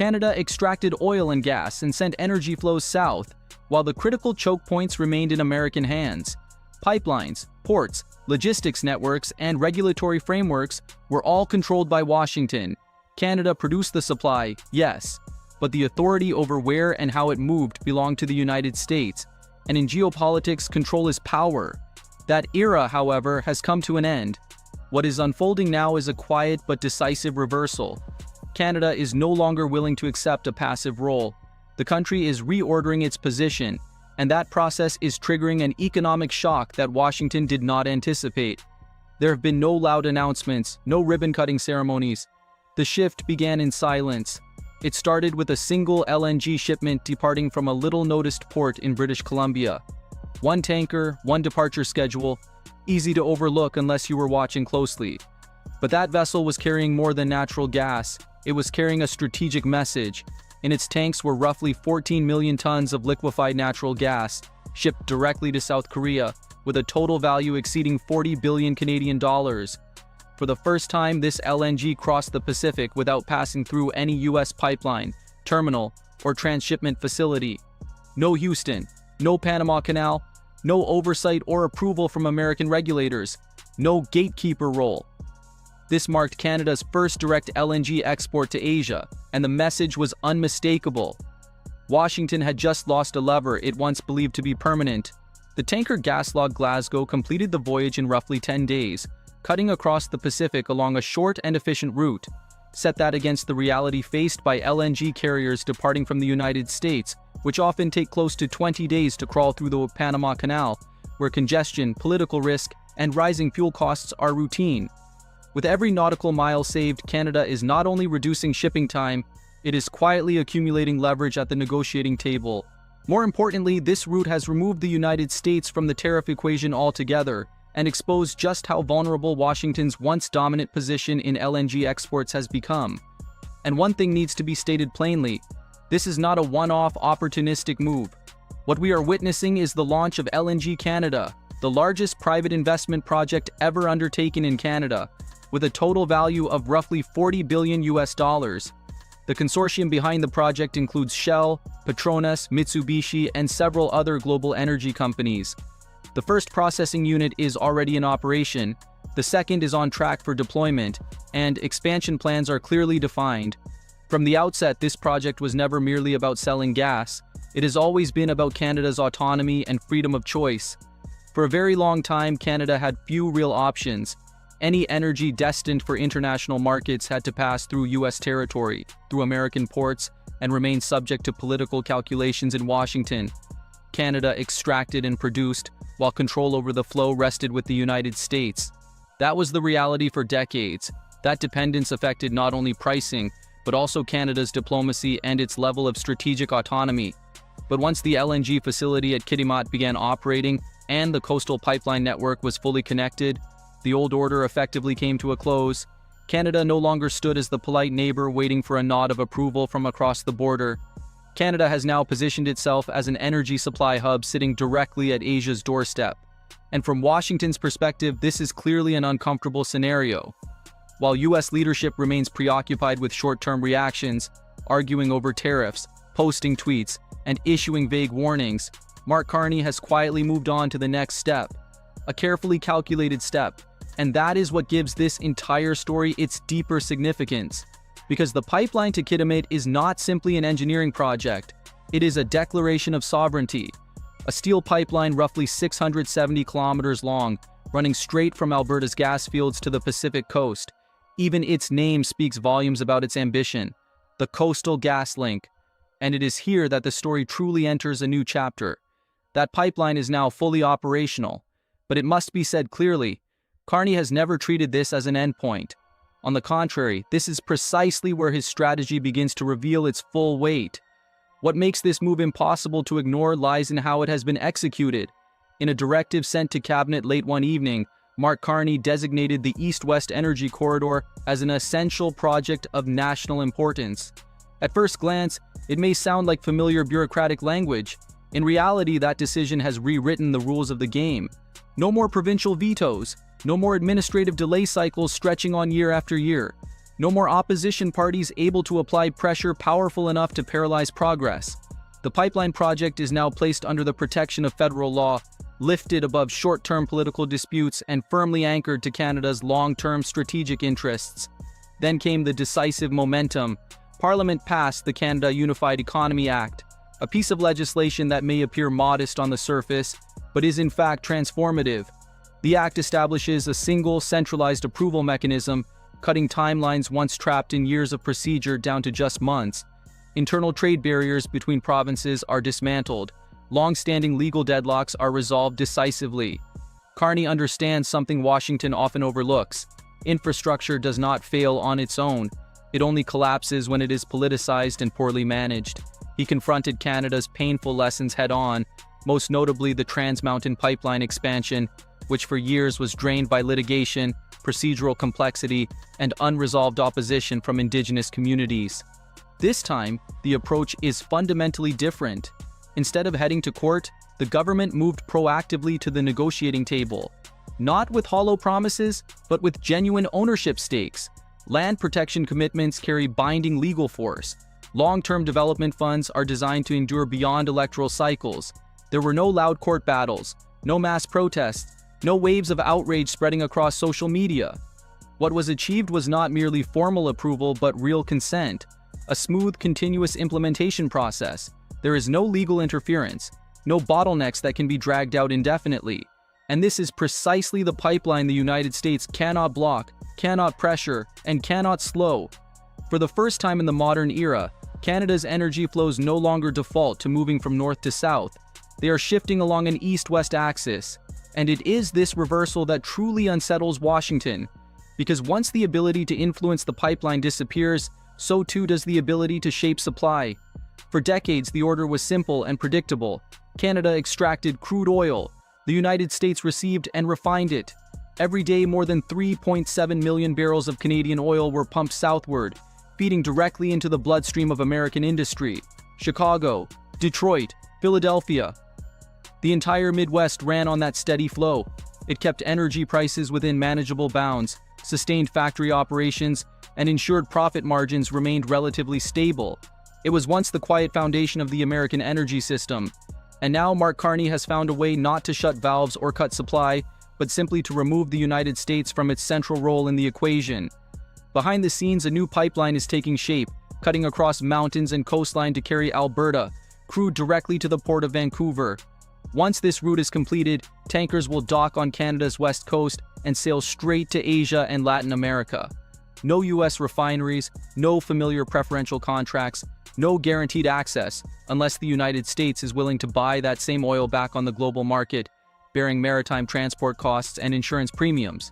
Canada extracted oil and gas and sent energy flows south, while the critical choke points remained in American hands. Pipelines, ports, logistics networks, and regulatory frameworks were all controlled by Washington. Canada produced the supply, yes, but the authority over where and how it moved belonged to the United States, and in geopolitics, control is power. That era, however, has come to an end. What is unfolding now is a quiet but decisive reversal. Canada is no longer willing to accept a passive role. The country is reordering its position, and that process is triggering an economic shock that Washington did not anticipate. There have been no loud announcements, no ribbon-cutting ceremonies. The shift began in silence. It started with a single LNG shipment departing from a little-noticed port in British Columbia. One tanker, one departure schedule, easy to overlook unless you were watching closely. But that vessel was carrying more than natural gas. It was carrying a strategic message. In its tanks were roughly 14 million tons of liquefied natural gas, shipped directly to South Korea, with a total value exceeding 40 billion Canadian dollars. For the first time, this LNG crossed the Pacific without passing through any U.S. pipeline, terminal, or transshipment facility. No Houston, no Panama Canal, no oversight or approval from American regulators, no gatekeeper role. This marked Canada's first direct LNG export to Asia, and the message was unmistakable. Washington had just lost a lever it once believed to be permanent. The tanker Gaslog Glasgow completed the voyage in roughly 10 days, cutting across the Pacific along a short and efficient route. Set that against the reality faced by LNG carriers departing from the United States, which often take close to 20 days to crawl through the Panama Canal, where congestion, political risk, and rising fuel costs are routine. With every nautical mile saved, Canada is not only reducing shipping time, it is quietly accumulating leverage at the negotiating table. More importantly, this route has removed the United States from the tariff equation altogether and exposed just how vulnerable Washington's once dominant position in LNG exports has become. And one thing needs to be stated plainly: this is not a one-off opportunistic move. What we are witnessing is the launch of LNG Canada, the largest private investment project ever undertaken in Canada, with a total value of roughly 40 billion US dollars. The consortium behind the project includes Shell, Petronas, Mitsubishi, and several other global energy companies. The first processing unit is already in operation, the second is on track for deployment, and expansion plans are clearly defined. From the outset, this project was never merely about selling gas. It has always been about Canada's autonomy and freedom of choice. For a very long time, Canada had few real options. Any energy destined for international markets had to pass through U.S. territory, through American ports, and remain subject to political calculations in Washington. Canada extracted and produced, while control over the flow rested with the United States. That was the reality for decades. That dependence affected not only pricing, but also Canada's diplomacy and its level of strategic autonomy. But once the LNG facility at Kitimat began operating and the coastal pipeline network was fully connected, the old order effectively came to a close. Canada no longer stood as the polite neighbor waiting for a nod of approval from across the border. Canada has now positioned itself as an energy supply hub sitting directly at Asia's doorstep. And from Washington's perspective, this is clearly an uncomfortable scenario. While U.S. leadership remains preoccupied with short-term reactions, arguing over tariffs, posting tweets, and issuing vague warnings, Mark Carney has quietly moved on to the next step. A carefully calculated step. And that is what gives this entire story its deeper significance. Because the pipeline to Kitimat is not simply an engineering project, it is a declaration of sovereignty. A steel pipeline roughly 670 kilometers long, running straight from Alberta's gas fields to the Pacific coast. Even its name speaks volumes about its ambition, the Coastal Gas Link. And it is here that the story truly enters a new chapter. That pipeline is now fully operational. But it must be said clearly, Carney has never treated this as an endpoint. On the contrary, this is precisely where his strategy begins to reveal its full weight. What makes this move impossible to ignore lies in how it has been executed. In a directive sent to Cabinet late one evening, Mark Carney designated the East-West Energy Corridor as an essential project of national importance. At first glance, it may sound like familiar bureaucratic language. In reality, that decision has rewritten the rules of the game. No more provincial vetoes, no more administrative delay cycles stretching on year after year. No more opposition parties able to apply pressure powerful enough to paralyze progress. The pipeline project is now placed under the protection of federal law, lifted above short-term political disputes and firmly anchored to Canada's long-term strategic interests. Then came the decisive momentum. Parliament passed the Canada Unified Economy Act, a piece of legislation that may appear modest on the surface, but is in fact transformative. The act establishes a single, centralized approval mechanism, cutting timelines once trapped in years of procedure down to just months. Internal trade barriers between provinces are dismantled. Long-standing legal deadlocks are resolved decisively. Carney understands something Washington often overlooks. Infrastructure does not fail on its own. It only collapses when it is politicized and poorly managed. He confronted Canada's painful lessons head-on, most notably the Trans Mountain Pipeline expansion, which for years was drained by litigation, procedural complexity, and unresolved opposition from Indigenous communities. This time, the approach is fundamentally different. Instead of heading to court, the government moved proactively to the negotiating table. Not with hollow promises, but with genuine ownership stakes. Land protection commitments carry binding legal force. Long-term development funds are designed to endure beyond electoral cycles. There were no loud court battles, no mass protests, no waves of outrage spreading across social media. What was achieved was not merely formal approval but real consent, a smooth, continuous implementation process. There is no legal interference, no bottlenecks that can be dragged out indefinitely. And this is precisely the pipeline the United States cannot block, cannot pressure, and cannot slow. For the first time in the modern era, Canada's energy flows no longer default to moving from north to south. They are shifting along an east-west axis. And it is this reversal that truly unsettles Washington. Because once the ability to influence the pipeline disappears, so too does the ability to shape supply. For decades, the order was simple and predictable. Canada extracted crude oil. The United States received and refined it. Every day, more than 3.7 million barrels of Canadian oil were pumped southward, feeding directly into the bloodstream of American industry. Chicago, Detroit, Philadelphia. The entire Midwest ran on that steady flow. It kept energy prices within manageable bounds, sustained factory operations, and ensured profit margins remained relatively stable. It was once the quiet foundation of the American energy system. And now Mark Carney has found a way not to shut valves or cut supply, but simply to remove the United States from its central role in the equation. Behind the scenes, a new pipeline is taking shape, cutting across mountains and coastline to carry Alberta crude directly to the port of Vancouver. Once this route is completed, tankers will dock on Canada's west coast and sail straight to Asia and Latin America. No US refineries, no familiar preferential contracts, no guaranteed access, unless the United States is willing to buy that same oil back on the global market, bearing maritime transport costs and insurance premiums.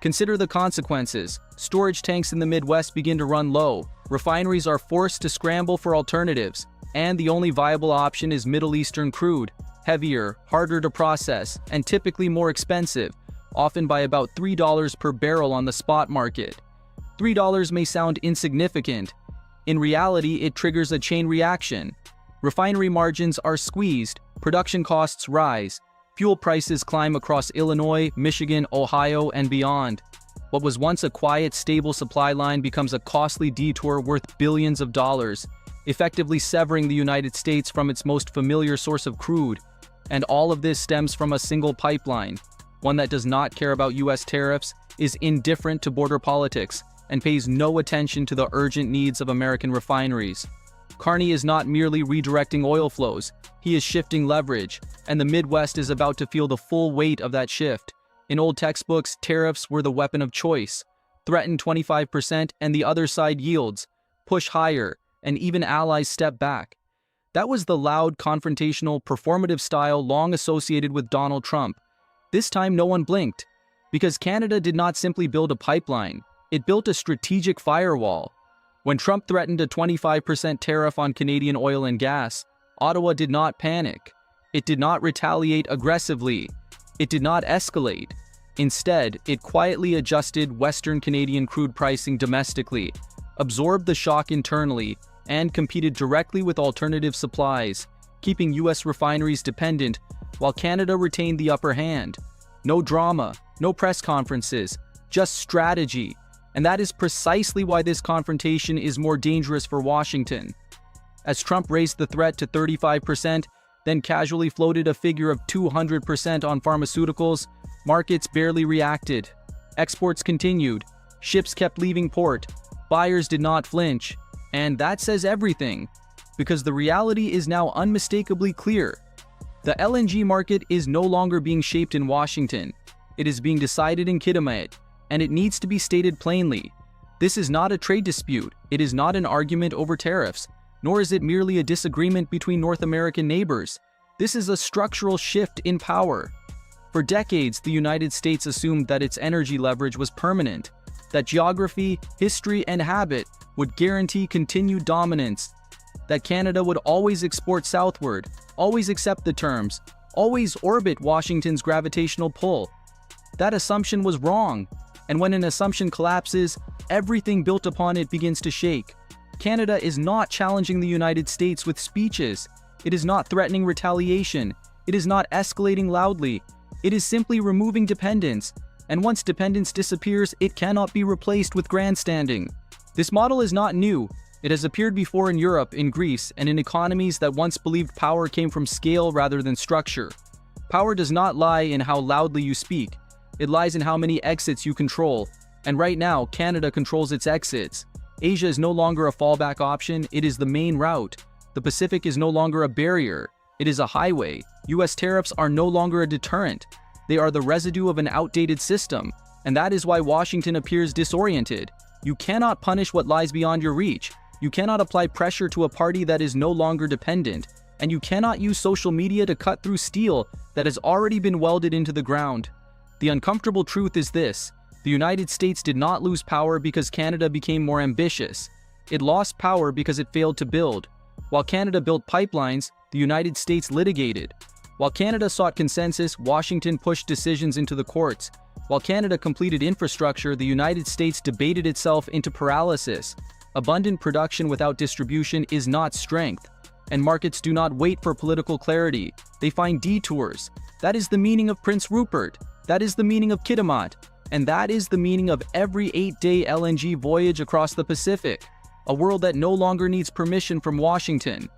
Consider the consequences. Storage tanks in the Midwest begin to run low, refineries are forced to scramble for alternatives, and the only viable option is Middle Eastern crude, heavier, harder to process, and typically more expensive, often by about $3 per barrel on the spot market. $3 may sound insignificant. In reality, it triggers a chain reaction. Refinery margins are squeezed, production costs rise, fuel prices climb across Illinois, Michigan, Ohio, and beyond. What was once a quiet, stable supply line becomes a costly detour worth billions of dollars, effectively severing the United States from its most familiar source of crude. And all of this stems from a single pipeline, one that does not care about US tariffs, is indifferent to border politics, and pays no attention to the urgent needs of American refineries. Carney is not merely redirecting oil flows, he is shifting leverage, and the Midwest is about to feel the full weight of that shift. In old textbooks, tariffs were the weapon of choice. Threaten 25% and the other side yields. Push higher, and even allies step back. That was the loud, confrontational, performative style long associated with Donald Trump. This time no one blinked, because Canada did not simply build a pipeline, it built a strategic firewall. When Trump threatened a 25% tariff on Canadian oil and gas, Ottawa did not panic. It did not retaliate aggressively. It did not escalate. Instead, it quietly adjusted Western Canadian crude pricing domestically, absorbed the shock internally, and competed directly with alternative supplies, keeping US refineries dependent while Canada retained the upper hand. No drama, no press conferences, just strategy. And that is precisely why this confrontation is more dangerous for Washington. As Trump raised the threat to 35%, then casually floated a figure of 200% on pharmaceuticals, markets barely reacted. Exports continued, ships kept leaving port, buyers did not flinch, and that says everything, because the reality is now unmistakably clear. The LNG market is no longer being shaped in Washington. It is being decided in Kitimat, and it needs to be stated plainly. This is not a trade dispute, it is not an argument over tariffs, nor is it merely a disagreement between North American neighbors. This is a structural shift in power. For decades, the United States assumed that its energy leverage was permanent, that geography, history, and habit would guarantee continued dominance, that Canada would always export southward, always accept the terms, always orbit Washington's gravitational pull. That assumption was wrong, and when an assumption collapses, everything built upon it begins to shake. Canada is not challenging the United States with speeches. It is not threatening retaliation. It is not escalating loudly. It is simply removing dependence, and once dependence disappears, it cannot be replaced with grandstanding. This model is not new. It has appeared before in Europe, in Greece, and in economies that once believed power came from scale rather than structure. Power does not lie in how loudly you speak. It lies in how many exits you control. And right now, Canada controls its exits. Asia is no longer a fallback option, it is the main route. The Pacific is no longer a barrier, it is a highway. US tariffs are no longer a deterrent. They are the residue of an outdated system, and that is why Washington appears disoriented. You cannot punish what lies beyond your reach. You cannot apply pressure to a party that is no longer dependent, and you cannot use social media to cut through steel that has already been welded into the ground. The uncomfortable truth is this: the United States did not lose power because Canada became more ambitious. It lost power because it failed to build. While Canada built pipelines, the United States litigated. While Canada sought consensus, Washington pushed decisions into the courts. While Canada completed infrastructure, the United States debated itself into paralysis. Abundant production without distribution is not strength. And markets do not wait for political clarity. They find detours. That is the meaning of Prince Rupert. That is the meaning of Kitimat. And that is the meaning of every 8-day LNG voyage across the Pacific. A world that no longer needs permission from Washington.